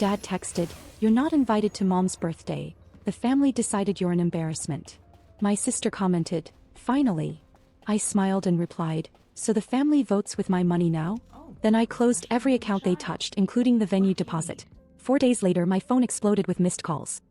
Dad texted, "You're not invited to Mom's birthday. The family decided you're an embarrassment." My sister commented, "Finally." I smiled and replied, "So the family votes with my money now?" Then I closed every account they touched, including the venue deposit. 4 days later, my phone exploded with missed calls.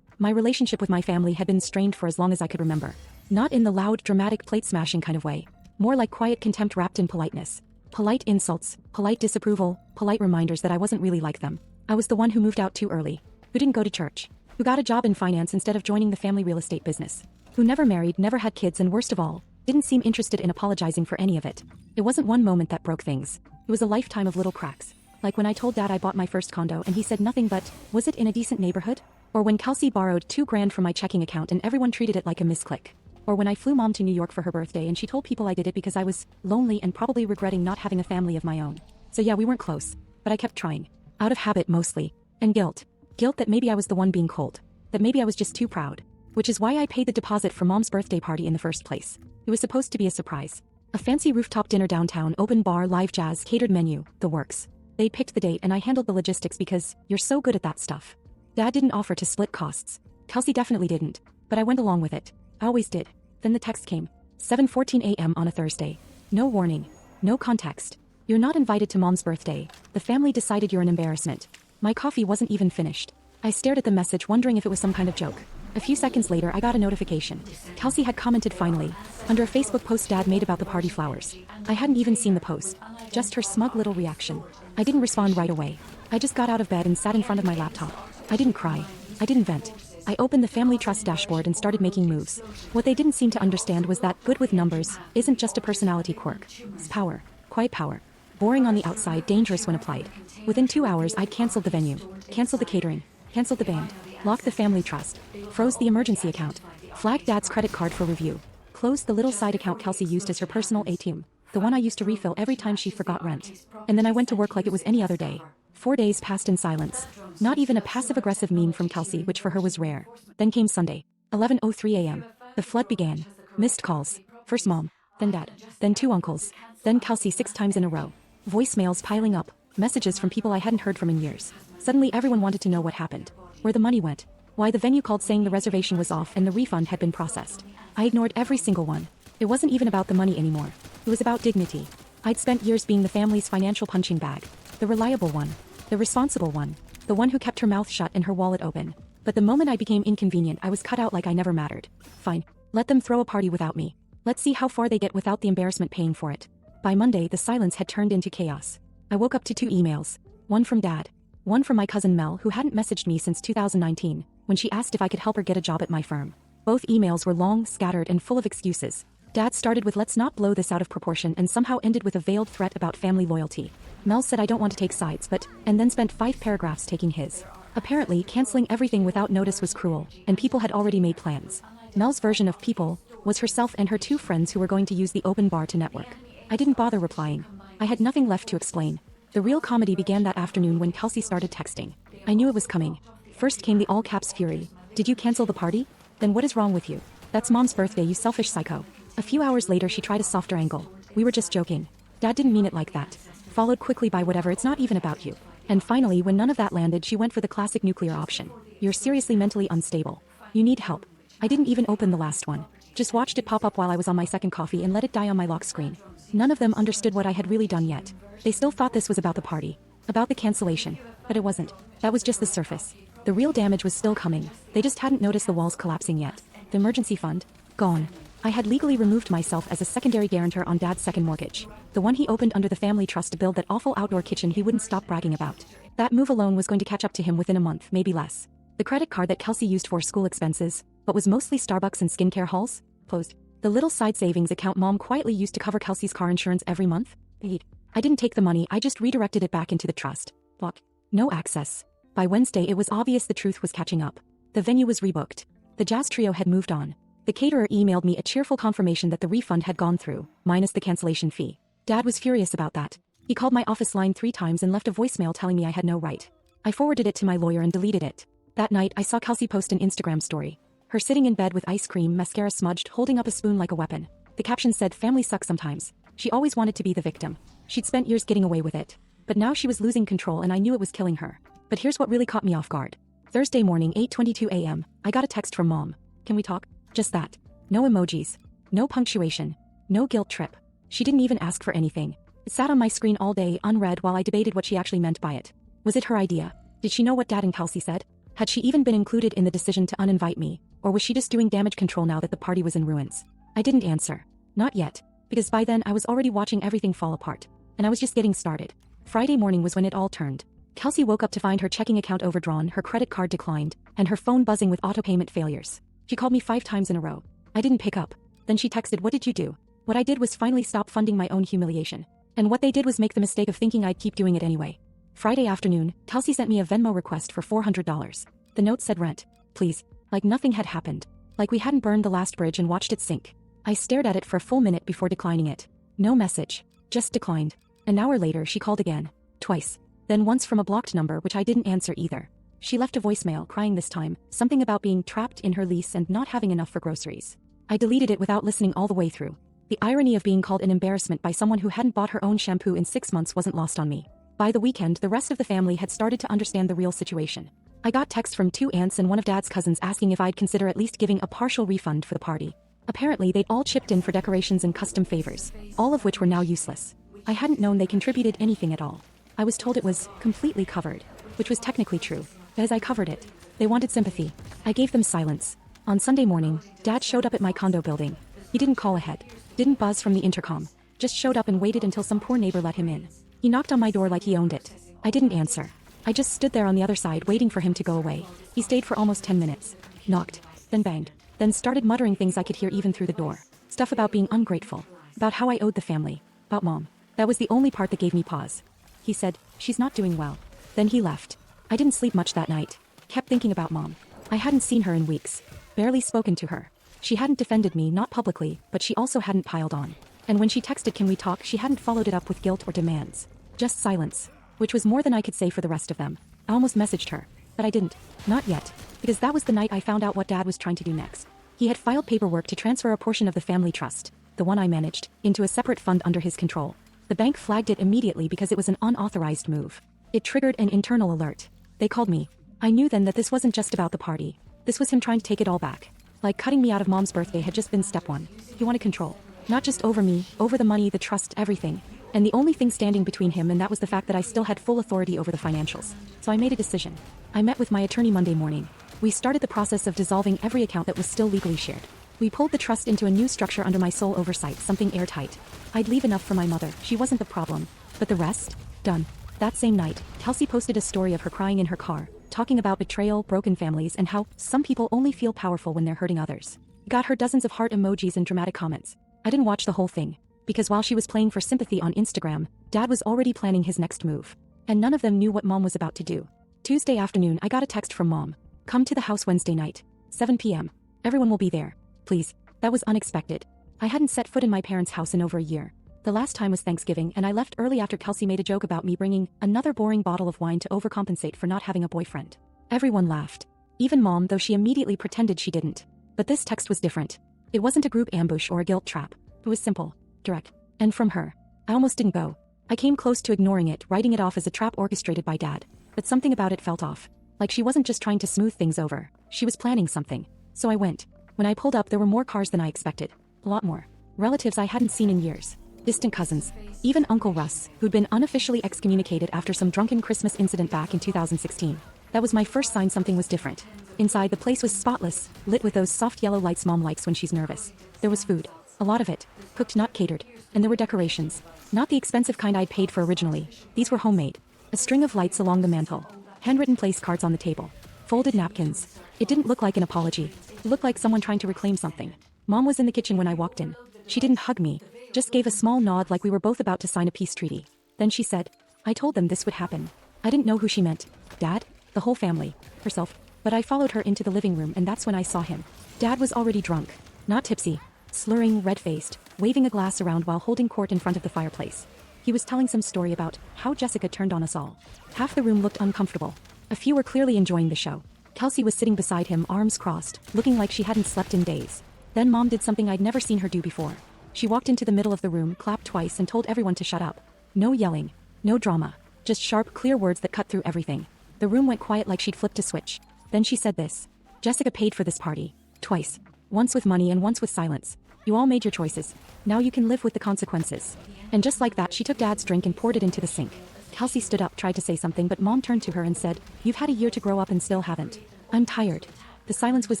My relationship with my family had been strained for as long as I could remember. Not in the loud, dramatic plate-smashing kind of way. More like quiet contempt wrapped in politeness. Polite insults, polite disapproval, polite reminders that I wasn't really like them. I was the one who moved out too early, who didn't go to church, who got a job in finance instead of joining the family real estate business, who never married, never had kids, and worst of all, didn't seem interested in apologizing for any of it. It wasn't one moment that broke things. It was a lifetime of little cracks. Like when I told Dad I bought my first condo and he said nothing but, "Was it in a decent neighborhood?" Or when Kelsey borrowed $2,000 from my checking account and everyone treated it like a misclick. Or when I flew Mom to New York for her birthday and she told people I did it because I was lonely and probably regretting not having a family of my own. So yeah, we weren't close, but I kept trying. Out of habit mostly. And guilt. Guilt that maybe I was the one being cold. That maybe I was just too proud. Which is why I paid the deposit for Mom's birthday party in the first place. It was supposed to be a surprise. A fancy rooftop dinner downtown, open bar, live jazz, catered menu, the works. They picked the date and I handled the logistics because you're so good at that stuff. Dad didn't offer to split costs. Kelsey definitely didn't. But I went along with it. I always did. Then the text came. 7:14 a.m. on a Thursday. No warning. No context. "You're not invited to Mom's birthday. The family decided you're an embarrassment." My coffee wasn't even finished. I stared at the message wondering if it was some kind of joke. A few seconds later I got a notification. Kelsey had commented finally, under a Facebook post Dad made about the party flowers. I hadn't even seen the post. Just her smug little reaction. I didn't respond right away. I just got out of bed and sat in front of my laptop. I didn't cry. I didn't vent. I opened the Family Trust dashboard and started making moves. What they didn't seem to understand was that good with numbers isn't just a personality quirk. It's power. Quiet power. Boring on the outside, dangerous when applied. Within 2 hours I'd canceled the venue, canceled the catering, canceled the band, locked the Family Trust, froze the emergency account, flagged Dad's credit card for review, closed the little side account Kelsey used as her personal ATM, the one I used to refill every time she forgot rent. And then I went to work like it was any other day. 4 days passed in silence. Not even a passive-aggressive meme from Kelsey, which for her was rare. Then came Sunday. 11:03 a.m. The flood began. Missed calls. First Mom, then Dad, then 2 uncles, then Kelsey 6 times in a row. Voicemails piling up. Messages from people I hadn't heard from in years. Suddenly everyone wanted to know what happened. Where the money went. Why the venue called saying the reservation was off and the refund had been processed. I ignored every single one. It wasn't even about the money anymore. It was about dignity. I'd spent years being the family's financial punching bag. The reliable one. The responsible one. The one who kept her mouth shut and her wallet open. But the moment I became inconvenient, I was cut out like I never mattered. Fine. Let them throw a party without me. Let's see how far they get without the embarrassment paying for it. By Monday, the silence had turned into chaos. I woke up to 2 emails. One from Dad. One from my cousin Mel, who hadn't messaged me since 2019, when she asked if I could help her get a job at my firm. Both emails were long, scattered, and full of excuses. Dad started with "let's not blow this out of proportion" and somehow ended with a veiled threat about family loyalty. Mel said I don't want to take sides and then spent 5 paragraphs taking his. Apparently, canceling everything without notice was cruel, and people had already made plans. Mel's version of people was herself and her 2 friends who were going to use the open bar to network. I didn't bother replying. I had nothing left to explain. The real comedy began that afternoon when Kelsey started texting. I knew it was coming. First came the all-caps fury. "Did you cancel the party? Then what is wrong with you? That's Mom's birthday, you selfish psycho." A few hours later she tried a softer angle. "We were just joking. Dad didn't mean it like that." Followed quickly by "whatever, it's not even about you." And finally, when none of that landed, she went for the classic nuclear option. "You're seriously mentally unstable. You need help." I didn't even open the last one. Just watched it pop up while I was on my second coffee and let it die on my lock screen. None of them understood what I had really done yet. They still thought this was about the party. About the cancellation. But it wasn't. That was just the surface. The real damage was still coming. They just hadn't noticed the walls collapsing yet. The emergency fund? Gone. I had legally removed myself as a secondary guarantor on Dad's second mortgage. The one he opened under the family trust to build that awful outdoor kitchen he wouldn't stop bragging about. That move alone was going to catch up to him within a month, maybe less. The credit card that Kelsey used for school expenses, but was mostly Starbucks and skincare hauls, closed. The little side savings account Mom quietly used to cover Kelsey's car insurance every month, paid. I didn't take the money, I just redirected it back into the trust. Block. No access. By Wednesday it was obvious the truth was catching up. The venue was rebooked. The jazz trio had moved on. The caterer emailed me a cheerful confirmation that the refund had gone through, minus the cancellation fee. Dad was furious about that. He called my office line 3 times and left a voicemail telling me I had no right. I forwarded it to my lawyer and deleted it. That night I saw Kelsey post an Instagram story. Her sitting in bed with ice cream, mascara smudged, holding up a spoon like a weapon. The caption said, "Family sucks sometimes." She always wanted to be the victim. She'd spent years getting away with it. But now she was losing control and I knew it was killing her. But here's what really caught me off guard. Thursday morning, 8:22 a.m., I got a text from Mom. Can we talk? Just that. No emojis. No punctuation. No guilt trip. She didn't even ask for anything. It sat on my screen all day unread while I debated what she actually meant by it. Was it her idea? Did she know what Dad and Kelsey said? Had she even been included in the decision to uninvite me? Or was she just doing damage control now that the party was in ruins? I didn't answer. Not yet. Because by then I was already watching everything fall apart. And I was just getting started. Friday morning was when it all turned. Kelsey woke up to find her checking account overdrawn, her credit card declined, and her phone buzzing with auto-payment failures. She called me 5 times in a row. I didn't pick up. Then she texted, "What did you do?" What I did was finally stop funding my own humiliation. And what they did was make the mistake of thinking I'd keep doing it anyway. Friday afternoon, Kelsey sent me a Venmo request for $400. The note said rent. Please. Like nothing had happened. Like we hadn't burned the last bridge and watched it sink. I stared at it for a full minute before declining it. No message. Just declined. An hour later she called again. Twice. Then once from a blocked number which I didn't answer either. She left a voicemail crying this time, something about being trapped in her lease and not having enough for groceries. I deleted it without listening all the way through. The irony of being called an embarrassment by someone who hadn't bought her own shampoo in 6 months wasn't lost on me. By the weekend, the rest of the family had started to understand the real situation. I got texts from 2 aunts and one of Dad's cousins asking if I'd consider at least giving a partial refund for the party. Apparently, they'd all chipped in for decorations and custom favors, all of which were now useless. I hadn't known they contributed anything at all. I was told it was completely covered, which was technically true. As I covered it, they wanted sympathy. I gave them silence. On Sunday morning, Dad showed up at my condo building. He didn't call ahead, didn't buzz from the intercom, just showed up and waited until some poor neighbor let him in. He knocked on my door like he owned it. I didn't answer. I just stood there on the other side waiting for him to go away. He stayed for almost 10 minutes. Knocked, then banged, then started muttering things I could hear even through the door. Stuff about being ungrateful, about how I owed the family, about Mom. That was the only part that gave me pause. He said, "She's not doing well." Then he left. I didn't sleep much that night. Kept thinking about Mom. I hadn't seen her in weeks. Barely spoken to her. She hadn't defended me, not publicly, but she also hadn't piled on. And when she texted, "Can we talk?" she hadn't followed it up with guilt or demands. Just silence. Which was more than I could say for the rest of them. I almost messaged her. But I didn't. Not yet. Because that was the night I found out what Dad was trying to do next. He had filed paperwork to transfer a portion of the family trust, the one I managed, into a separate fund under his control. The bank flagged it immediately because it was an unauthorized move. It triggered an internal alert. They called me. I knew then that this wasn't just about the party. This was him trying to take it all back. Like cutting me out of Mom's birthday had just been step 1. He wanted control. Not just over me, over the money, the trust, everything. And the only thing standing between him and that was the fact that I still had full authority over the financials. So I made a decision. I met with my attorney Monday morning. We started the process of dissolving every account that was still legally shared. We pulled the trust into a new structure under my sole oversight, something airtight. I'd leave enough for my mother, she wasn't the problem. But the rest? Done. That same night, Kelsey posted a story of her crying in her car, talking about betrayal, broken families, and how some people only feel powerful when they're hurting others. Got her dozens of heart emojis and dramatic comments. I didn't watch the whole thing, because while she was playing for sympathy on Instagram, Dad was already planning his next move. And none of them knew what Mom was about to do. Tuesday afternoon, I got a text from Mom. "Come to the house Wednesday night. 7 p.m. Everyone will be there. Please." That was unexpected. I hadn't set foot in my parents' house in over a year. The last time was Thanksgiving, and I left early after Kelsey made a joke about me bringing another boring bottle of wine to overcompensate for not having a boyfriend. Everyone laughed. Even Mom, though she immediately pretended she didn't. But this text was different. It wasn't a group ambush or a guilt trap. It was simple, direct, and from her. I almost didn't go. I came close to ignoring it, writing it off as a trap orchestrated by Dad. But something about it felt off. Like she wasn't just trying to smooth things over. She was planning something. So I went. When I pulled up, there were more cars than I expected. A lot more. Relatives I hadn't seen in years. Distant cousins. Even Uncle Russ, who'd been unofficially excommunicated after some drunken Christmas incident back in 2016. That was my first sign something was different. Inside, the place was spotless, lit with those soft yellow lights Mom likes when she's nervous. There was food. A lot of it. Cooked, not catered. And there were decorations. Not the expensive kind I'd paid for originally. These were homemade. A string of lights along the mantel. Handwritten place cards on the table. Folded napkins. It didn't look like an apology. It looked like someone trying to reclaim something. Mom was in the kitchen when I walked in. She didn't hug me. Just gave a small nod like we were both about to sign a peace treaty. Then she said, "I told them this would happen." I didn't know who she meant. Dad? The whole family. Herself. But I followed her into the living room, and that's when I saw him. Dad was already drunk. Not tipsy. Slurring, red-faced, waving a glass around while holding court in front of the fireplace. He was telling some story about how Jessica turned on us all. Half the room looked uncomfortable. A few were clearly enjoying the show. Kelsey was sitting beside him, arms crossed, looking like she hadn't slept in days. Then Mom did something I'd never seen her do before. She walked into the middle of the room, clapped twice, and told everyone to shut up. No yelling. No drama. Just sharp, clear words that cut through everything. The room went quiet like she'd flipped a switch. Then she said this. Jessica paid for this party. Twice. Once with money and once with silence. You all made your choices. Now you can live with the consequences. And just like that, she took Dad's drink and poured it into the sink. Kelsey stood up, tried to say something, but Mom turned to her and said, "You've had a year to grow up and still haven't." I'm tired. The silence was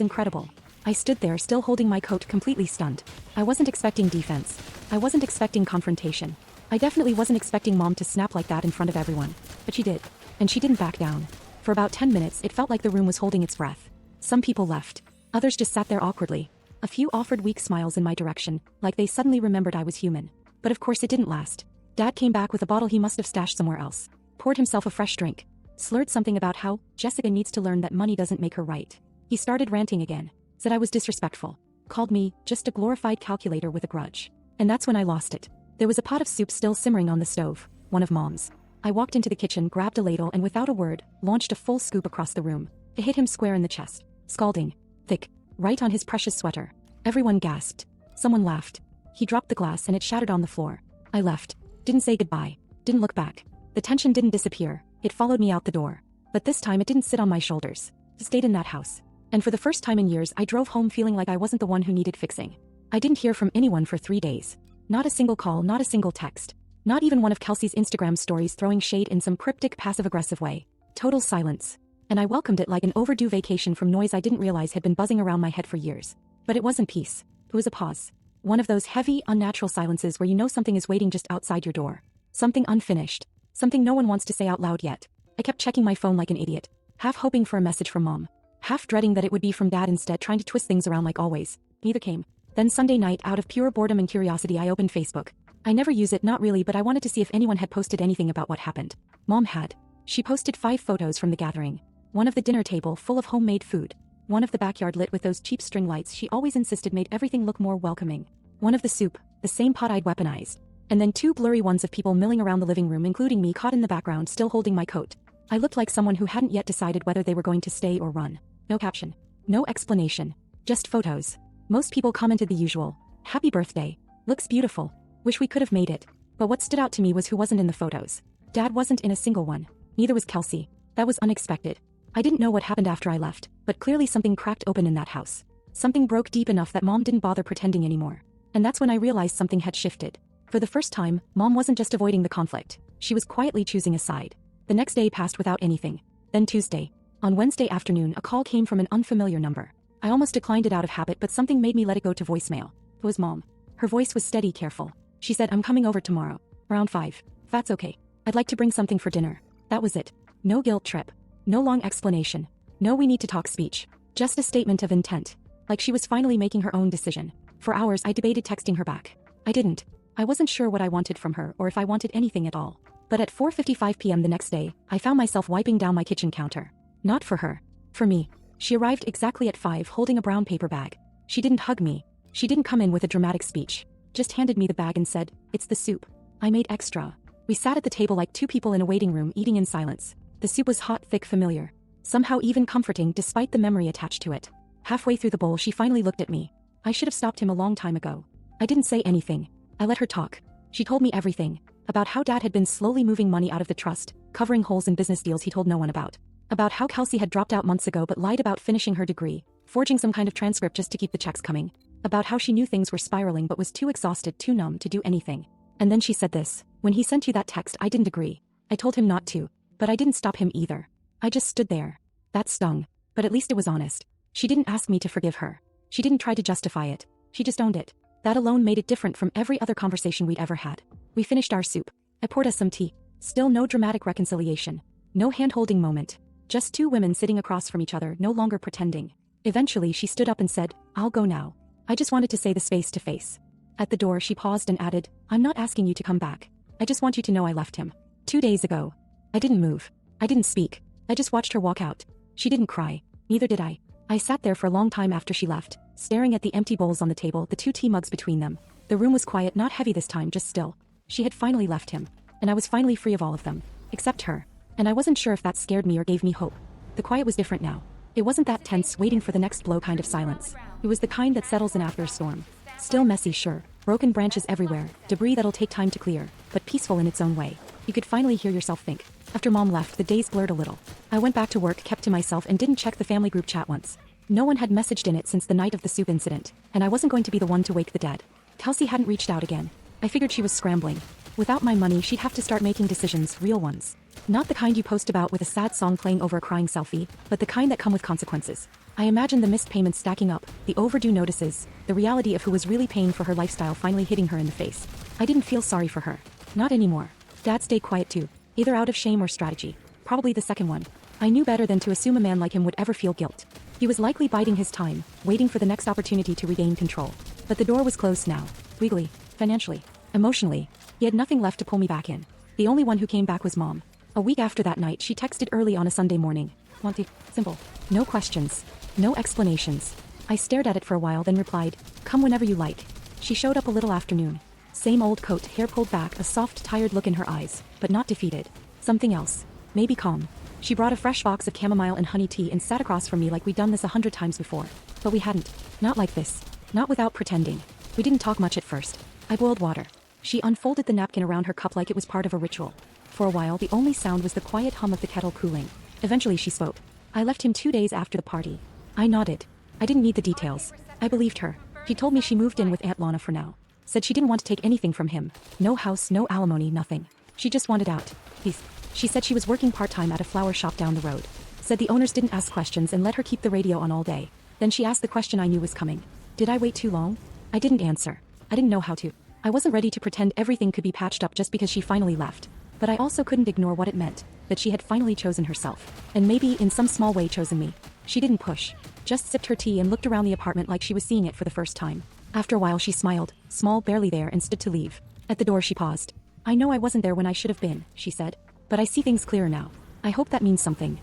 incredible. I stood there still holding my coat, completely stunned. I wasn't expecting defense. I wasn't expecting confrontation. I definitely wasn't expecting Mom to snap like that in front of everyone. But she did. And she didn't back down. For about 10 minutes, it felt like the room was holding its breath. Some people left. Others just sat there awkwardly. A few offered weak smiles in my direction, like they suddenly remembered I was human. But of course it didn't last. Dad came back with a bottle he must have stashed somewhere else. Poured himself a fresh drink. Slurred something about how Jessica needs to learn that money doesn't make her right. He started ranting again. Said I was disrespectful. Called me just a glorified calculator with a grudge. And that's when I lost it. There was a pot of soup still simmering on the stove, one of Mom's. I walked into the kitchen, grabbed a ladle, and without a word, launched a full scoop across the room. It hit him square in the chest. Scalding. Thick. Right on his precious sweater. Everyone gasped. Someone laughed. He dropped the glass and it shattered on the floor. I left. Didn't say goodbye. Didn't look back. The tension didn't disappear. It followed me out the door. But this time it didn't sit on my shoulders. It stayed in that house. And for the first time in years, I drove home feeling like I wasn't the one who needed fixing. I didn't hear from anyone for 3 days. Not a single call, not a single text. Not even one of Kelsey's Instagram stories throwing shade in some cryptic, passive-aggressive way. Total silence. And I welcomed it like an overdue vacation from noise I didn't realize had been buzzing around my head for years. But it wasn't peace. It was a pause. One of those heavy, unnatural silences where you know something is waiting just outside your door. Something unfinished. Something no one wants to say out loud yet. I kept checking my phone like an idiot, half hoping for a message from Mom, half dreading that it would be from Dad instead, trying to twist things around like always. Neither came. Then Sunday night, out of pure boredom and curiosity, I opened Facebook. I never use it, not really, but I wanted to see if anyone had posted anything about what happened. Mom had. She posted 5 photos from the gathering. One of the dinner table full of homemade food. One of the backyard lit with those cheap string lights she always insisted made everything look more welcoming. One of the soup, the same pot I'd weaponized. And then 2 blurry ones of people milling around the living room, including me, caught in the background still holding my coat. I looked like someone who hadn't yet decided whether they were going to stay or run. No caption. No explanation. Just photos. Most people commented the usual. Happy birthday. Looks beautiful. Wish we could have made it. But what stood out to me was who wasn't in the photos. Dad wasn't in a single one. Neither was Kelsey. That was unexpected. I didn't know what happened after I left, but clearly something cracked open in that house. Something broke deep enough that Mom didn't bother pretending anymore. And that's when I realized something had shifted. For the first time, Mom wasn't just avoiding the conflict. She was quietly choosing a side. The next day passed without anything. Then Tuesday. On Wednesday afternoon, a call came from an unfamiliar number. I almost declined it out of habit, but something made me let it go to voicemail. It was Mom. Her voice was steady, careful. She said, "I'm coming over tomorrow. Around 5. That's okay. I'd like to bring something for dinner." That was it. No guilt trip. No long explanation. No "we need to talk" speech. Just a statement of intent. Like she was finally making her own decision. For hours I debated texting her back. I didn't. I wasn't sure what I wanted from her or if I wanted anything at all. But at 4:55 p.m. the next day, I found myself wiping down my kitchen counter. Not for her. For me. She arrived exactly at 5 holding a brown paper bag. She didn't hug me. She didn't come in with a dramatic speech. Just handed me the bag and said, "It's the soup. I made extra." We sat at the table like 2 people in a waiting room, eating in silence. The soup was hot, thick, familiar. Somehow even comforting despite the memory attached to it. Halfway through the bowl she finally looked at me. I should have stopped him a long time ago. I didn't say anything. I let her talk. She told me everything. About how Dad had been slowly moving money out of the trust, covering holes in business deals he told no one about. About how Kelsey had dropped out months ago but lied about finishing her degree, forging some kind of transcript just to keep the checks coming. About how she knew things were spiraling but was too exhausted, too numb to do anything. And then she said this: "When he sent you that text, I didn't agree. I told him not to. But I didn't stop him either. I just stood there." That stung. But at least it was honest. She didn't ask me to forgive her. She didn't try to justify it. She just owned it. That alone made it different from every other conversation we'd ever had. We finished our soup. I poured us some tea. Still no dramatic reconciliation. No hand-holding moment. Just 2 women sitting across from each other, no longer pretending. Eventually she stood up and said, "I'll go now. I just wanted to say this face to face." At the door she paused and added, "I'm not asking you to come back. I just want you to know I left him 2 days ago." I didn't move. I didn't speak. I just watched her walk out. She didn't cry. Neither did I. I sat there for a long time after she left, staring at the empty bowls on the table, the 2 tea mugs between them. The room was quiet, not heavy this time, just still. She had finally left him. And I was finally free of all of them. Except her. And I wasn't sure if that scared me or gave me hope. The quiet was different now. It wasn't that tense, waiting for the next blow kind of silence. It was the kind that settles in after a storm. Still messy, sure. Broken branches everywhere, debris that'll take time to clear, but peaceful in its own way. You could finally hear yourself think. After Mom left, the days blurred a little. I went back to work, kept to myself, and didn't check the family group chat once. No one had messaged in it since the night of the soup incident, and I wasn't going to be the one to wake the dead. Kelsey hadn't reached out again. I figured she was scrambling. Without my money, she'd have to start making decisions, real ones. Not the kind you post about with a sad song playing over a crying selfie, but the kind that come with consequences. I imagined the missed payments stacking up, the overdue notices, the reality of who was really paying for her lifestyle finally hitting her in the face. I didn't feel sorry for her. Not anymore. Dad stayed quiet too, either out of shame or strategy. Probably the second one. I knew better than to assume a man like him would ever feel guilt. He was likely biding his time, waiting for the next opportunity to regain control. But the door was closed now. Legally, financially, emotionally. He had nothing left to pull me back in. The only one who came back was Mom. A week after that night, she texted early on a Sunday morning. Monty, simple. No questions. No explanations. I stared at it for a while, then replied, "Come whenever you like." She showed up a little afternoon. Same old coat, hair pulled back, a soft, tired look in her eyes, but not defeated. Something else. Maybe calm. She brought a fresh box of chamomile and honey tea and sat across from me like we'd done this 100 times before. But we hadn't. Not like this. Not without pretending. We didn't talk much at first. I boiled water. She unfolded the napkin around her cup like it was part of a ritual. For a while, the only sound was the quiet hum of the kettle cooling. Eventually, she spoke. "I left him 2 days after the party." I nodded. I didn't need the details. I believed her. She told me she moved in with Aunt Lana for now. Said she didn't want to take anything from him. No house, no alimony, nothing. She just wanted out. Peace. She said she was working part-time at a flower shop down the road. Said the owners didn't ask questions and let her keep the radio on all day. Then she asked the question I knew was coming. Did I wait too long? I didn't answer. I didn't know how to. I wasn't ready to pretend everything could be patched up just because she finally left. But I also couldn't ignore what it meant, that she had finally chosen herself. And maybe, in some small way, chosen me. She didn't push. Just sipped her tea and looked around the apartment like she was seeing it for the first time. After a while she smiled, small, barely there, and stood to leave. At the door she paused. "I know I wasn't there when I should have been," she said. "But I see things clearer now. I hope that means something."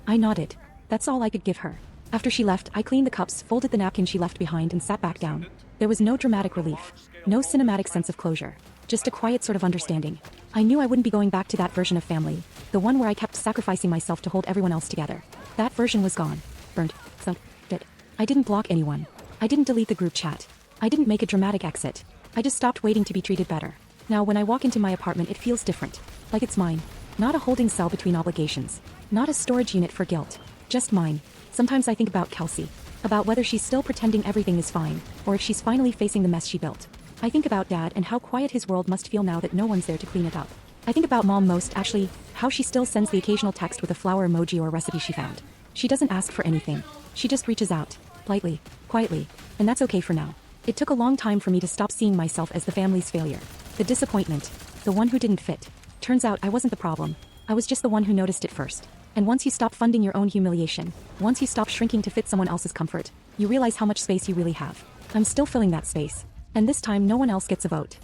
I nodded. That's all I could give her. After she left, I cleaned the cups, folded the napkin she left behind, and sat back down. There was no dramatic relief. No cinematic sense of closure. Just a quiet sort of understanding. I knew I wouldn't be going back to that version of family, the one where I kept sacrificing myself to hold everyone else together. That version was gone. Burned. So, dead. I didn't block anyone. I didn't delete the group chat. I didn't make a dramatic exit. I just stopped waiting to be treated better. Now when I walk into my apartment, it feels different. Like it's mine. Not a holding cell between obligations. Not a storage unit for guilt. Just mine. Sometimes I think about Kelsey. About whether she's still pretending everything is fine, or if she's finally facing the mess she built. I think about Dad and how quiet his world must feel now that no one's there to clean it up. I think about Mom most, actually, how she still sends the occasional text with a flower emoji or a recipe she found. She doesn't ask for anything. She just reaches out. Lightly. Quietly. And that's okay for now. It took a long time for me to stop seeing myself as the family's failure. The disappointment. The one who didn't fit. Turns out I wasn't the problem. I was just the one who noticed it first. And once you stop funding your own humiliation, once you stop shrinking to fit someone else's comfort, you realize how much space you really have. I'm still filling that space. And this time no one else gets a vote.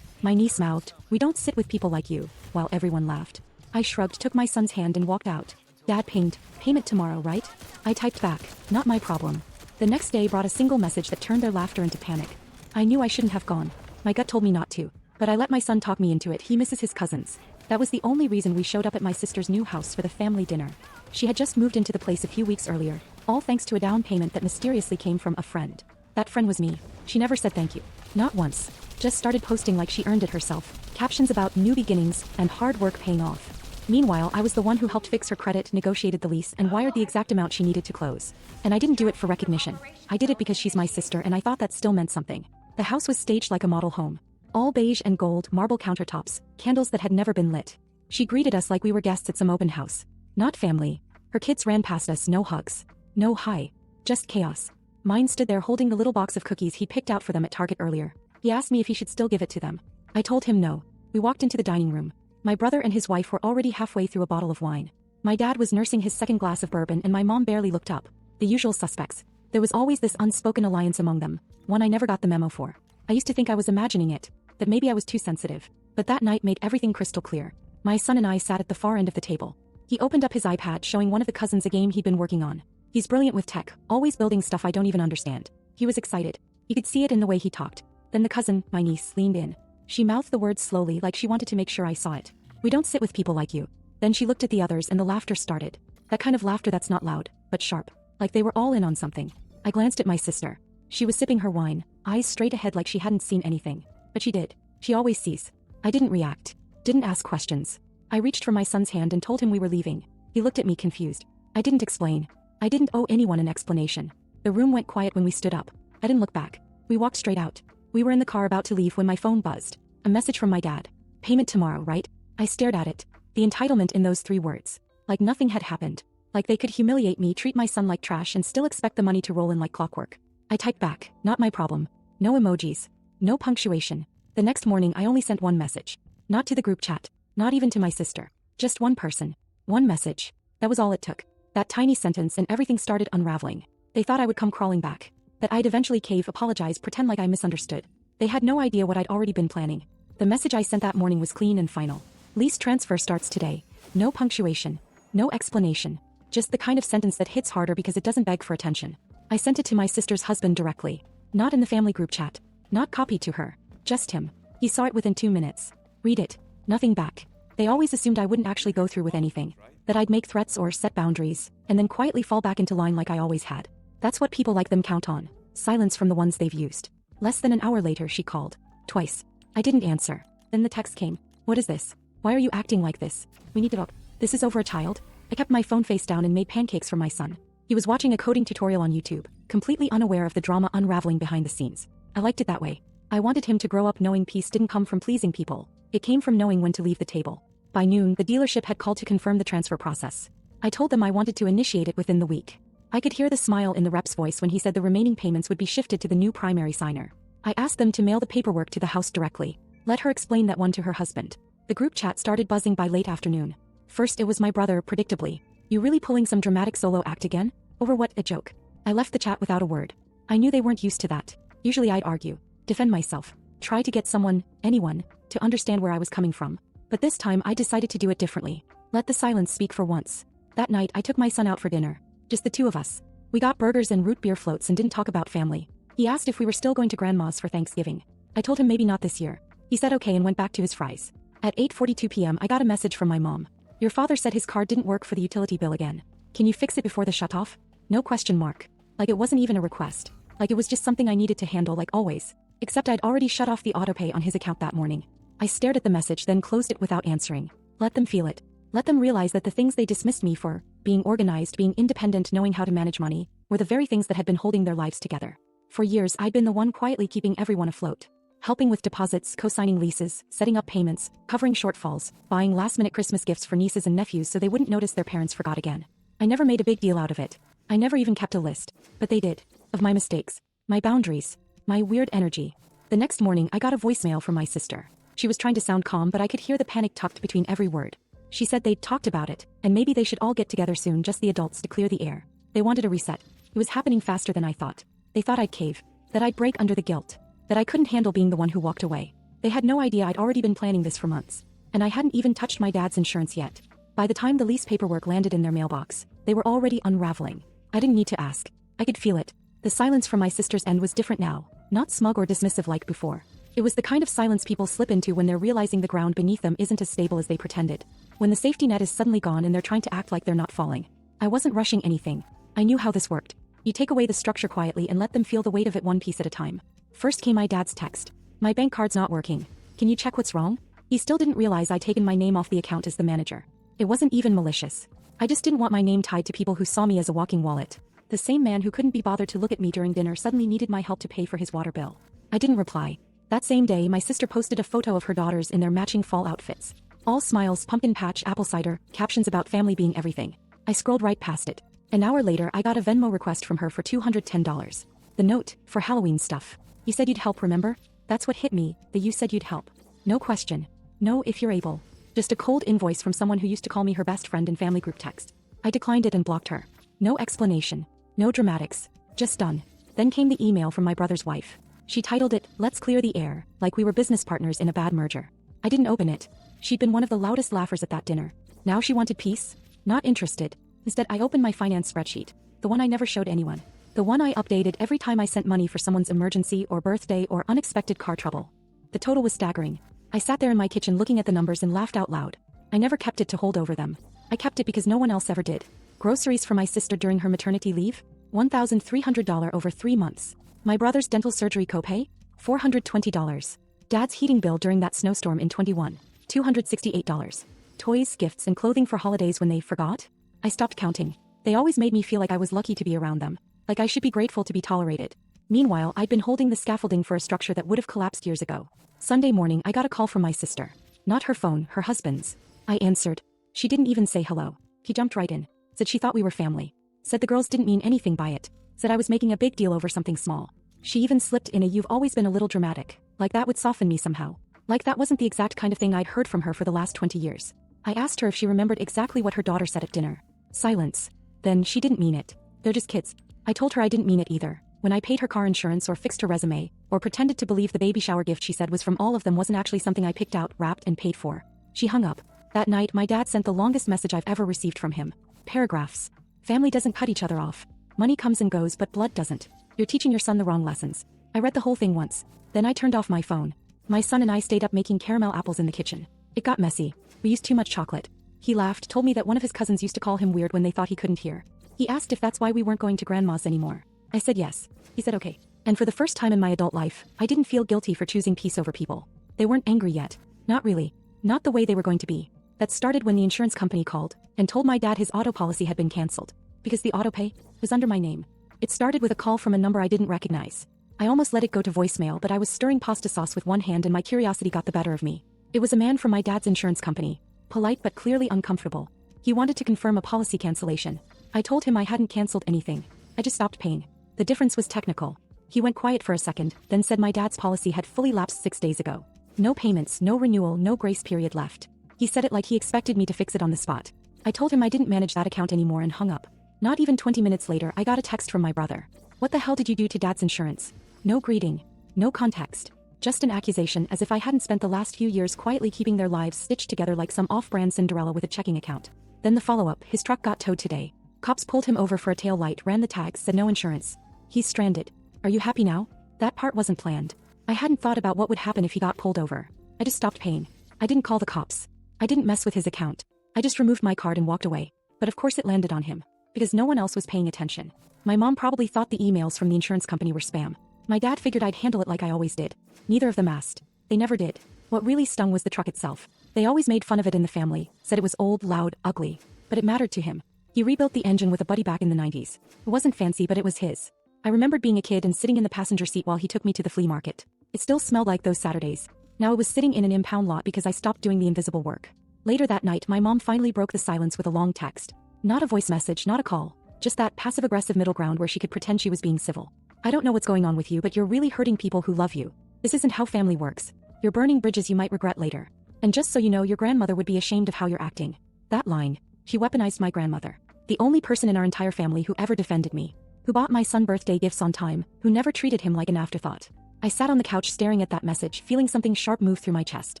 My niece mouthed, "We don't sit with people like you," while everyone laughed. I shrugged, took my son's hand and walked out. Dad pinged, "Payment tomorrow, right?" I typed back, "Not my problem." The next day brought a single message that turned their laughter into panic. I knew I shouldn't have gone. My gut told me not to. But I let my son talk me into it. He misses his cousins. That was the only reason we showed up at my sister's new house for the family dinner. She had just moved into the place a few weeks earlier, all thanks to a down payment that mysteriously came from a friend. That friend was me. She never said thank you. Not once. Just started posting like she earned it herself. Captions about new beginnings and hard work paying off. Meanwhile, I was the one who helped fix her credit, negotiated the lease, and wired the exact amount she needed to close. And I didn't do it for recognition. I did it because she's my sister and I thought that still meant something. The house was staged like a model home. All beige and gold, marble countertops, candles that had never been lit. She greeted us like we were guests at some open house. Not family. Her kids ran past us, no hugs. No hi. Just chaos. Mine stood there holding the little box of cookies he picked out for them at Target earlier. He asked me if he should still give it to them. I told him no. We walked into the dining room. My brother and his wife were already halfway through a bottle of wine. My dad was nursing his second glass of bourbon and my mom barely looked up. The usual suspects. There was always this unspoken alliance among them, one I never got the memo for. I used to think I was imagining it, that maybe I was too sensitive. But that night made everything crystal clear. My son and I sat at the far end of the table. He opened up his iPad showing one of the cousins a game he'd been working on. He's brilliant with tech, always building stuff I don't even understand. He was excited. You could see it in the way he talked. Then the cousin, my niece, leaned in. She mouthed the words slowly like she wanted to make sure I saw it. "We don't sit with people like you." Then she looked at the others and the laughter started. That kind of laughter that's not loud, but sharp. Like they were all in on something. I glanced at my sister. She was sipping her wine, eyes straight ahead like she hadn't seen anything. But she did. She always sees. I didn't react. Didn't ask questions. I reached for my son's hand and told him we were leaving. He looked at me confused. I didn't explain. I didn't owe anyone an explanation. The room went quiet when we stood up. I didn't look back. We walked straight out. We were in the car about to leave when my phone buzzed. A message from my dad. Payment tomorrow, right? I stared at it. The entitlement in those 3 words. Like nothing had happened. Like they could humiliate me, treat my son like trash, and still expect the money to roll in like clockwork. I typed back, not my problem. No emojis. No punctuation. The next morning I only sent one message. Not to the group chat. Not even to my sister. Just one person. One message. That was all it took. That tiny sentence and everything started unraveling. They thought I would come crawling back. That I'd eventually cave, apologize, pretend like I misunderstood. They had no idea what I'd already been planning. The message I sent that morning was clean and final. Lease transfer starts today. No punctuation. No explanation. Just the kind of sentence that hits harder because it doesn't beg for attention. I sent it to my sister's husband directly. Not in the family group chat. Not copied to her. Just him. He saw it within 2 minutes. Read it. Nothing back. They always assumed I wouldn't actually go through with anything. That I'd make threats or set boundaries, and then quietly fall back into line like I always had. That's what people like them count on. Silence from the ones they've used. Less than an hour later she called. Twice. I didn't answer. Then the text came. What is this? Why are you acting like this? We need to talk. This is over a child? I kept my phone face down and made pancakes for my son. He was watching a coding tutorial on YouTube, completely unaware of the drama unraveling behind the scenes. I liked it that way. I wanted him to grow up knowing peace didn't come from pleasing people. It came from knowing when to leave the table. By noon, the dealership had called to confirm the transfer process. I told them I wanted to initiate it within the week. I could hear the smile in the rep's voice when he said the remaining payments would be shifted to the new primary signer. I asked them to mail the paperwork to the house directly. Let her explain that one to her husband. The group chat started buzzing by late afternoon. First it was my brother, predictably. You really pulling some dramatic solo act again? Over what? A joke. I left the chat without a word. I knew they weren't used to that. Usually I'd argue, defend myself, try to get someone, anyone, to understand where I was coming from. But this time I decided to do it differently. Let the silence speak for once. That night I took my son out for dinner. Just the 2 of us. We got burgers and root beer floats and didn't talk about family. He asked if we were still going to grandma's for Thanksgiving. I told him maybe not this year. He said okay and went back to his fries. At 8:42 p.m. I got a message from my mom. Your father said his card didn't work for the utility bill again. Can you fix it before the shutoff? No question mark. Like it wasn't even a request. Like it was just something I needed to handle like always. Except I'd already shut off the autopay on his account that morning. I stared at the message then closed it without answering. Let them feel it. Let them realize that the things they dismissed me for, being organized, being independent, knowing how to manage money, were the very things that had been holding their lives together. For years I'd been the one quietly keeping everyone afloat. Helping with deposits, co-signing leases, setting up payments, covering shortfalls, buying last-minute Christmas gifts for nieces and nephews so they wouldn't notice their parents forgot again. I never made a big deal out of it. I never even kept a list. But they did. Of my mistakes. My boundaries. My weird energy. The next morning I got a voicemail from my sister. She was trying to sound calm but I could hear the panic tucked between every word. She said they'd talked about it, and maybe they should all get together soon, just the adults, to clear the air. They wanted a reset. It was happening faster than I thought. They thought I'd cave. That I'd break under the guilt. That I couldn't handle being the one who walked away. They had no idea I'd already been planning this for months. And I hadn't even touched my dad's insurance yet. By the time the lease paperwork landed in their mailbox, they were already unraveling. I didn't need to ask. I could feel it. The silence from my sister's end was different now, not smug or dismissive like before. It was the kind of silence people slip into when they're realizing the ground beneath them isn't as stable as they pretended. When the safety net is suddenly gone and they're trying to act like they're not falling. I wasn't rushing anything. I knew how this worked. You take away the structure quietly and let them feel the weight of it one piece at a time. First came my dad's text. My bank card's not working. Can you check what's wrong? He still didn't realize I'd taken my name off the account as the manager. It wasn't even malicious. I just didn't want my name tied to people who saw me as a walking wallet. The same man who couldn't be bothered to look at me during dinner suddenly needed my help to pay for his water bill. I didn't reply. That same day, my sister posted a photo of her daughters in their matching fall outfits. All smiles, pumpkin patch, apple cider, captions about family being everything. I scrolled right past it. An hour later, I got a Venmo request from her for $210. The note, for Halloween stuff. You said you'd help, remember? That's what hit me, that you said you'd help. No question. No, if you're able. Just a cold invoice from someone who used to call me her best friend in family group text. I declined it and blocked her. No explanation. No dramatics. Just done. Then came the email from my brother's wife. She titled it, "Let's clear the air," like we were business partners in a bad merger. I didn't open it. She'd been one of the loudest laughers at that dinner. Now she wanted peace? Not interested. Instead, I opened my finance spreadsheet. The one I never showed anyone. The one I updated every time I sent money for someone's emergency or birthday or unexpected car trouble. The total was staggering. I sat there in my kitchen looking at the numbers and laughed out loud. I never kept it to hold over them. I kept it because no one else ever did. Groceries for my sister during her maternity leave? $1,300 over 3 months. My brother's dental surgery copay? $420. Dad's heating bill during that snowstorm in 21. $268. Toys, gifts, and clothing for holidays when they forgot? I stopped counting. They always made me feel like I was lucky to be around them. Like I should be grateful to be tolerated. Meanwhile, I'd been holding the scaffolding for a structure that would have collapsed years ago. Sunday morning, I got a call from my sister. Not her phone, her husband's. I answered. She didn't even say hello. He jumped right in. Said she thought we were family. Said the girls didn't mean anything by it. Said I was making a big deal over something small. She even slipped in a "you've always been a little dramatic." Like that would soften me somehow. Like that wasn't the exact kind of thing I'd heard from her for the last 20 years. I asked her if she remembered exactly what her daughter said at dinner. Silence. Then she didn't mean it. They're just kids. I told her I didn't mean it either. When I paid her car insurance or fixed her resume, or pretended to believe the baby shower gift she said was from all of them wasn't actually something I picked out, wrapped, and paid for. She hung up. That night, my dad sent the longest message I've ever received from him. Paragraphs. Family doesn't cut each other off. Money comes and goes, but blood doesn't. You're teaching your son the wrong lessons. I read the whole thing once. Then I turned off my phone. My son and I stayed up making caramel apples in the kitchen. It got messy. We used too much chocolate. He laughed, told me that one of his cousins used to call him weird when they thought he couldn't hear. He asked if that's why we weren't going to grandma's anymore. I said yes. He said okay. And for the first time in my adult life, I didn't feel guilty for choosing peace over people. They weren't angry yet. Not really. Not the way they were going to be. That started when the insurance company called and told my dad his auto policy had been canceled because the auto pay was under my name. It started with a call from a number I didn't recognize. I almost let it go to voicemail, but I was stirring pasta sauce with one hand and my curiosity got the better of me. It was a man from my dad's insurance company. Polite but clearly uncomfortable. He wanted to confirm a policy cancellation. I told him I hadn't canceled anything. I just stopped paying. The difference was technical. He went quiet for a second, then said my dad's policy had fully lapsed 6 days ago. No payments, no renewal, no grace period left. He said it like he expected me to fix it on the spot. I told him I didn't manage that account anymore and hung up. Not even 20 minutes later, I got a text from my brother. What the hell did you do to dad's insurance? No greeting. No context. Just an accusation, as if I hadn't spent the last few years quietly keeping their lives stitched together like some off-brand Cinderella with a checking account. Then the follow-up, his truck got towed today. Cops pulled him over for a tail light, ran the tags, said no insurance. He's stranded. Are you happy now? That part wasn't planned. I hadn't thought about what would happen if he got pulled over. I just stopped paying. I didn't call the cops. I didn't mess with his account. I just removed my card and walked away. But of course it landed on him. Because no one else was paying attention. My mom probably thought the emails from the insurance company were spam. My dad figured I'd handle it like I always did. Neither of them asked. They never did. What really stung was the truck itself. They always made fun of it in the family, said it was old, loud, ugly. But it mattered to him. He rebuilt the engine with a buddy back in the 90s. It wasn't fancy, but it was his. I remembered being a kid and sitting in the passenger seat while he took me to the flea market. It still smelled like those Saturdays. Now it was sitting in an impound lot because I stopped doing the invisible work. Later that night, my mom finally broke the silence with a long text. Not a voice message, not a call. Just that passive-aggressive middle ground where she could pretend she was being civil. I don't know what's going on with you, but you're really hurting people who love you. This isn't how family works. You're burning bridges you might regret later. And just so you know, your grandmother would be ashamed of how you're acting. That line. She weaponized my grandmother. The only person in our entire family who ever defended me. Who bought my son birthday gifts on time, who never treated him like an afterthought. I sat on the couch staring at that message, feeling something sharp move through my chest.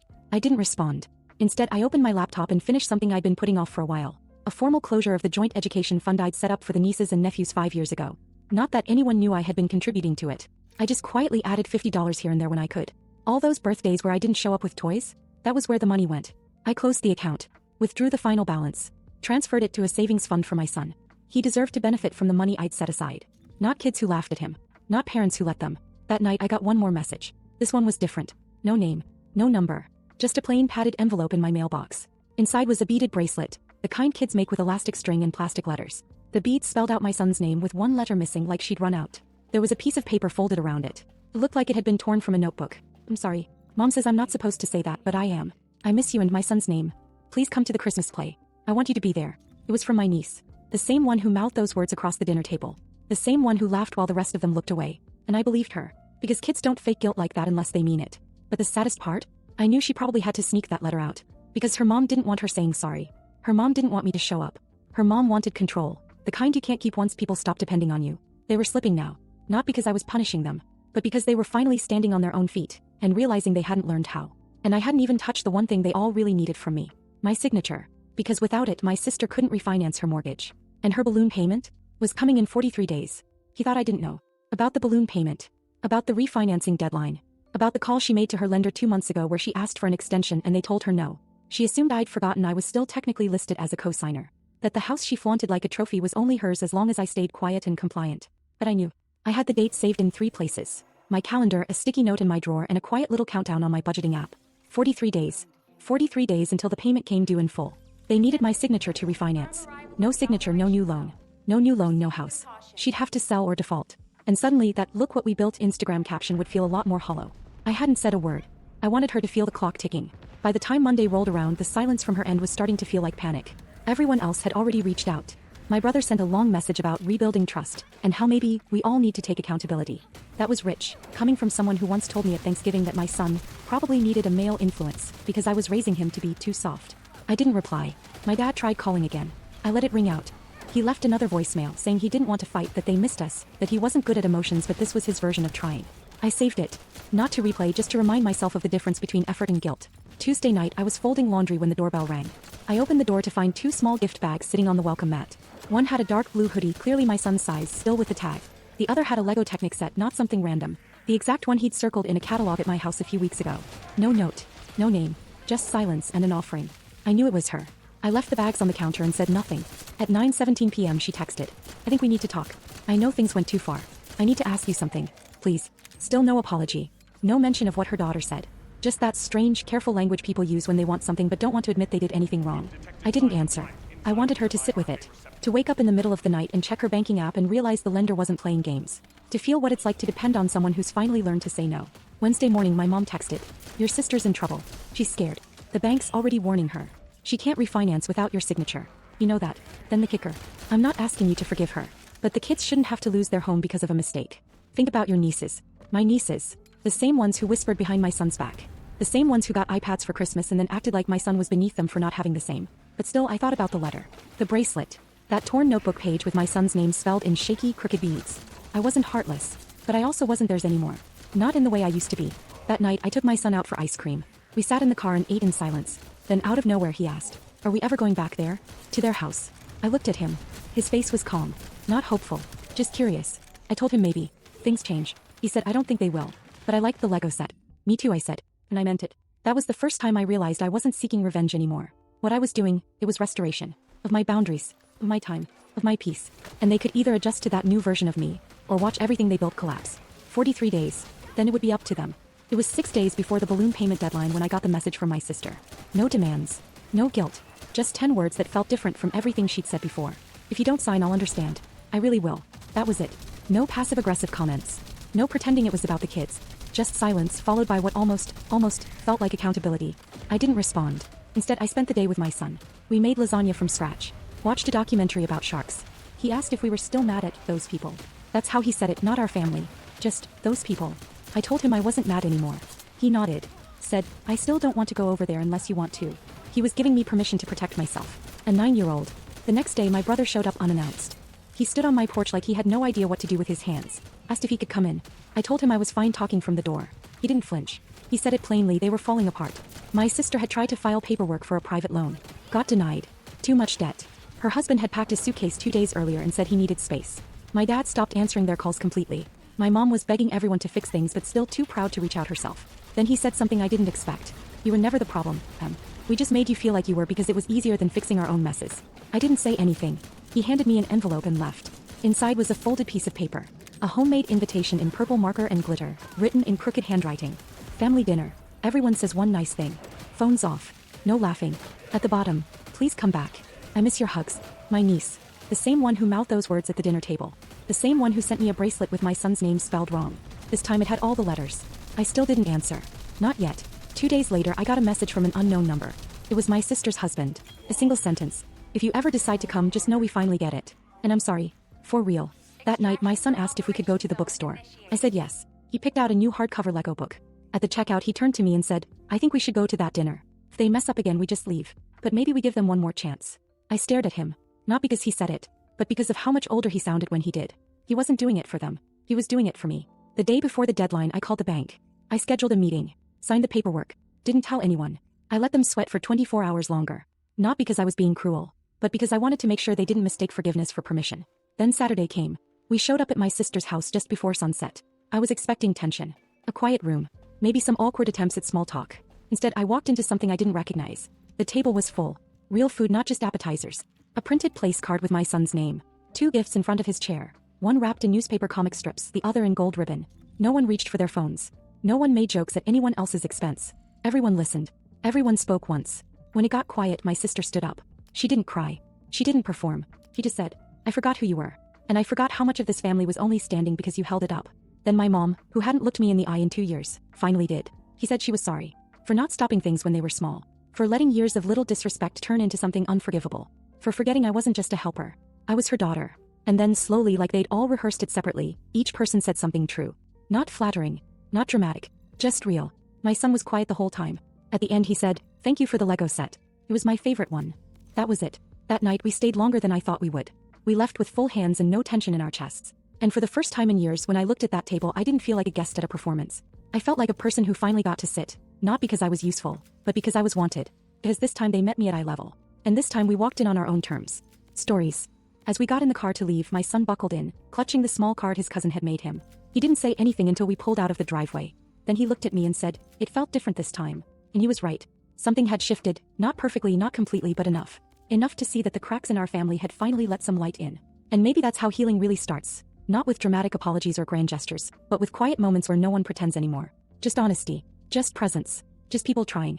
I didn't respond. Instead, I opened my laptop and finished something I'd been putting off for a while. A formal closure of the joint education fund I'd set up for the nieces and nephews 5 years ago. Not that anyone knew I had been contributing to it. I just quietly added $50 here and there when I could. All those birthdays where I didn't show up with toys, that was where the money went. I closed the account, withdrew the final balance, transferred it to a savings fund for my son. He deserved to benefit from the money I'd set aside. Not kids who laughed at him. Not parents who let them. That night I got one more message. This one was different. No name. No number. Just a plain padded envelope in my mailbox. Inside was a beaded bracelet, the kind kids make with elastic string and plastic letters. The beads spelled out my son's name with one letter missing like she'd run out. There was a piece of paper folded around it. It looked like it had been torn from a notebook. I'm sorry. Mom says I'm not supposed to say that, but I am. I miss you and my son's name. Please come to the Christmas play. I want you to be there. It was from my niece. The same one who mouthed those words across the dinner table. The same one who laughed while the rest of them looked away. And I believed her. Because kids don't fake guilt like that unless they mean it. But the saddest part? I knew she probably had to sneak that letter out. Because her mom didn't want her saying sorry. Her mom didn't want me to show up. Her mom wanted control. The kind you can't keep once people stop depending on you. They were slipping now. Not because I was punishing them. But because they were finally standing on their own feet. And realizing they hadn't learned how. And I hadn't even touched the one thing they all really needed from me. My signature. Because without it, my sister couldn't refinance her mortgage. And her balloon payment was coming in 43 days. He thought I didn't know. About the balloon payment. About the refinancing deadline. About the call she made to her lender 2 months ago where she asked for an extension and they told her no. She assumed I'd forgotten I was still technically listed as a co-signer. That the house she flaunted like a trophy was only hers as long as I stayed quiet and compliant. But I knew. I had the date saved in 3 places. My calendar, a sticky note in my drawer, and a quiet little countdown on my budgeting app. 43 days. 43 days until the payment came due in full. They needed my signature to refinance. No signature, no new loan. No new loan, no house. She'd have to sell or default. And suddenly that "look what we built" Instagram caption would feel a lot more hollow. I hadn't said a word. I wanted her to feel the clock ticking. By the time Monday rolled around, the silence from her end was starting to feel like panic. Everyone else had already reached out. My brother sent a long message about rebuilding trust, and how maybe we all need to take accountability. That was rich, coming from someone who once told me at Thanksgiving that my son probably needed a male influence because I was raising him to be too soft. I didn't reply. My dad tried calling again. I let it ring out. He left another voicemail saying he didn't want to fight, that they missed us, that he wasn't good at emotions, but this was his version of trying. I saved it. Not to replay, just to remind myself of the difference between effort and guilt. Tuesday night, I was folding laundry when the doorbell rang. I opened the door to find 2 small gift bags sitting on the welcome mat. One had a dark blue hoodie, clearly my son's size, still with the tag. The other had a Lego Technic set, not something random. The exact one he'd circled in a catalog at my house a few weeks ago. No note. No name. Just silence and an offering. I knew it was her. I left the bags on the counter and said nothing. At 9:17 p.m. she texted. "I think we need to talk. I know things went too far. I need to ask you something. Please." Still no apology. No mention of what her daughter said. Just that strange, careful language people use when they want something but don't want to admit they did anything wrong. I didn't answer. I wanted her to sit with it. To wake up in the middle of the night and check her banking app and realize the lender wasn't playing games. To feel what it's like to depend on someone who's finally learned to say no. Wednesday morning, my mom texted. "Your sister's in trouble. She's scared. The bank's already warning her. She can't refinance without your signature. You know that." Then the kicker. "I'm not asking you to forgive her. But the kids shouldn't have to lose their home because of a mistake. Think about your nieces." My nieces. The same ones who whispered behind my son's back. The same ones who got iPads for Christmas and then acted like my son was beneath them for not having the same. But still, I thought about the letter. The bracelet. That torn notebook page with my son's name spelled in shaky, crooked beads. I wasn't heartless. But I also wasn't theirs anymore. Not in the way I used to be. That night, I took my son out for ice cream. We sat in the car and ate in silence. Then out of nowhere he asked, "Are we ever going back there? To their house?" I looked at him. His face was calm. Not hopeful. Just curious. I told him maybe. Things change. He said, "I don't think they will. But I liked the Lego set." "Me too," I said. And I meant it. That was the first time I realized I wasn't seeking revenge anymore. What I was doing, it was restoration. Of my boundaries. Of my time. Of my peace. And they could either adjust to that new version of me, or watch everything they built collapse. 43 days. Then it would be up to them. It was 6 days before the balloon payment deadline when I got the message from my sister. No demands. No guilt. Just 10 words that felt different from everything she'd said before. "If you don't sign, I'll understand. I really will." That was it. No passive-aggressive comments. No pretending it was about the kids. Just silence followed by what almost felt like accountability. I didn't respond. Instead, I spent the day with my son. We made lasagna from scratch. Watched a documentary about sharks. He asked if we were still mad at those people. That's how he said it, not our family. Just those people. I told him I wasn't mad anymore. He nodded. Said, "I still don't want to go over there unless you want to." He was giving me permission to protect myself. A 9-year-old. The next day, my brother showed up unannounced. He stood on my porch like he had no idea what to do with his hands. Asked if he could come in. I told him I was fine talking from the door. He didn't flinch. He said it plainly, they were falling apart. My sister had tried to file paperwork for a private loan. Got denied. Too much debt. Her husband had packed his suitcase 2 days earlier and said he needed space. My dad stopped answering their calls completely. My mom was begging everyone to fix things but still too proud to reach out herself. Then he said something I didn't expect. "You were never the problem, Em. We just made you feel like you were because it was easier than fixing our own messes." I didn't say anything. He handed me an envelope and left. Inside was a folded piece of paper. A homemade invitation in purple marker and glitter, written in crooked handwriting. "Family dinner. Everyone says one nice thing. Phones off. No laughing." At the bottom, "Please come back. I miss your hugs." My niece. The same one who mouthed those words at the dinner table. The same one who sent me a bracelet with my son's name spelled wrong. This time it had all the letters. I still didn't answer. Not yet. 2 days later, I got a message from an unknown number. It was my sister's husband. A single sentence. "If you ever decide to come, just know we finally get it. And I'm sorry. For real." That night, my son asked if we could go to the bookstore. I said yes. He picked out a new hardcover Lego book. At the checkout, he turned to me and said, "I think we should go to that dinner. If they mess up again, we just leave. But maybe we give them one more chance." I stared at him. Not because he said it, but because of how much older he sounded when he did. He wasn't doing it for them. He was doing it for me. The day before the deadline, I called the bank. I scheduled a meeting. Signed the paperwork. Didn't tell anyone. I let them sweat for 24 hours longer. Not because I was being cruel, but because I wanted to make sure they didn't mistake forgiveness for permission. Then Saturday came. We showed up at my sister's house just before sunset. I was expecting tension. A quiet room. Maybe some awkward attempts at small talk. Instead, I walked into something I didn't recognize. The table was full. Real food, not just appetizers. A printed place card with my son's name. 2 gifts in front of his chair. One wrapped in newspaper comic strips, the other in gold ribbon. No one reached for their phones. No one made jokes at anyone else's expense. Everyone listened. Everyone spoke once. When it got quiet, my sister stood up. She didn't cry. She didn't perform. She just said, "I forgot who you were. And I forgot how much of this family was only standing because you held it up." Then my mom, who hadn't looked me in the eye in 2 years, finally did. He said she was sorry. For not stopping things when they were small. For letting years of little disrespect turn into something unforgivable. For forgetting I wasn't just a helper. I was her daughter. And then slowly, like they'd all rehearsed it separately, each person said something true. Not flattering. Not dramatic. Just real. My son was quiet the whole time. At the end he said, "Thank you for the Lego set. It was my favorite one." That was it. That night we stayed longer than I thought we would. We left with full hands and no tension in our chests. And for the first time in years, when I looked at that table, I didn't feel like a guest at a performance. I felt like a person who finally got to sit, not because I was useful, but because I was wanted. Because this time they met me at eye level. And this time we walked in on our own terms. Stories. As we got in the car to leave, my son buckled in, clutching the small card his cousin had made him. He didn't say anything until we pulled out of the driveway. Then he looked at me and said, "It felt different this time." And he was right. Something had shifted, not perfectly, not completely, but enough. Enough to see that the cracks in our family had finally let some light in. And maybe that's how healing really starts. Not with dramatic apologies or grand gestures, but with quiet moments where no one pretends anymore. Just honesty. Just presence. Just people trying.